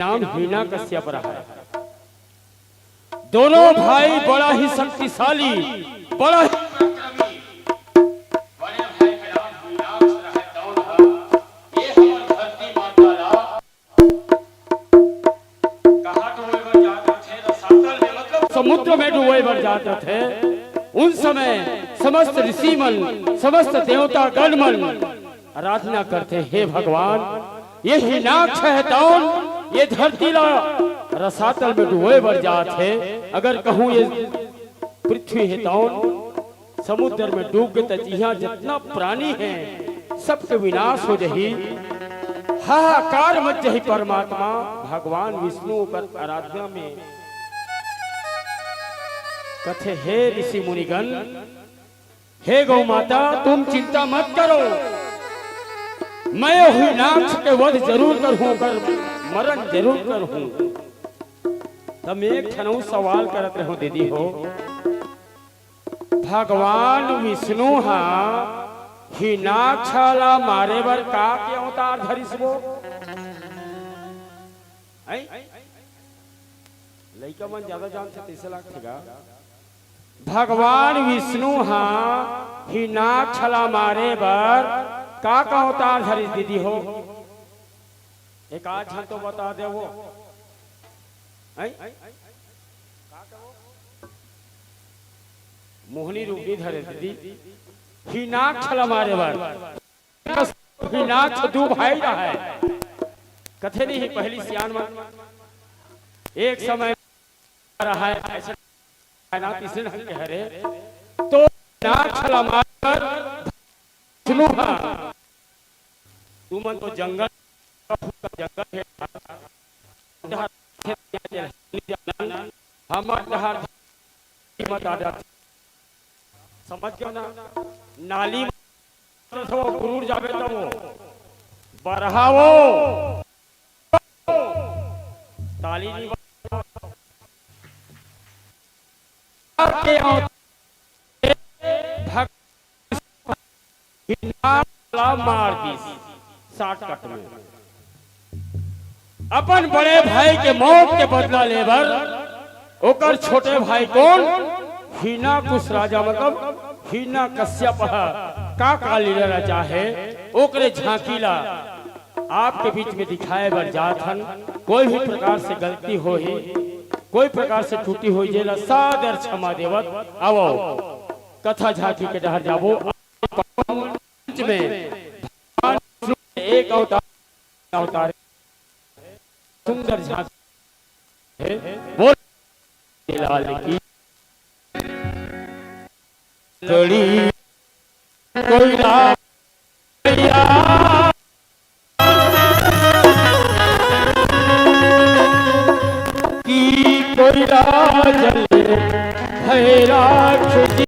नाम हिरण्यकश्यप रहा है। दोनों भाई बड़ा ही शक्तिशाली, बड़ा ही समुद्र में डूबे बढ़ जाते थे। उन समय समस्त ऋषिमन, समस्त देवता गणमन आराधना करते, हे भगवान ये हिरण्याक्ष है तौन, ये धरती रसातल में डूबे बढ़ जाते। अगर कहूँ ये पृथ्वी है तौन, समुद्र में डूब के तजिया जितना प्राणी है सबके विनाश हो जही, हाहाकार मच जही। परमात्मा भगवान विष्णु पर आराधना में कथे, हे ऋषि मुनिगण, हे गौ माता तुम चिंता मत करो, मैं हिरण्याक्ष के वध जरूर करूं, कर मरण जरूर करूं। तब एक ठनऊ सवाल करत रहो दीदी हो, भगवान विष्णु हिरण्याक्ष ला मारे बर का के अवतार धरिस वो? लइका मन ज्यादा जानते तैसे लागतेगा। भगवान विष्णु हिरण्याक्ष ला मारे बर का अवतार धरिस दीदी हो? एक आज हम तो बता दे वो। मोहनी रूपी धरे दीदी, हिरण्याक्ष ला मारे बर। हिरण्याक्ष दो भाई रहा है, कथे नहीं पहली सियान में एक समय रहा है ऐसे तीसरे ढंग के हरे, तो हिरण्याक्ष ला मार सुनो तू मन तो जंगल जंगल है, समझ गया ना? नाली गुरूर जावे तो वो बरहावो ताली नहीं मार दी शॉर्टकट में। अपन बड़े भाई के मौत के बदला लेबर ओकर छोटे भाई कौन? हिरण्याकुश राजा, मतलब हिरण्यकश्यप का लीला चाहे ओकरे झांकीला आपके बीच में दिखाए बर जाथन। कोई भी प्रकार से गलती हो ही, कोई प्रकार से टूटी हुई जेला सादर क्षमा देवत आवो कथा झांकी के डहर जाबो। में एक अवतार सुंदर झांकी बोल लाल की कड़ी कोई की कोई राजल भैराक्ष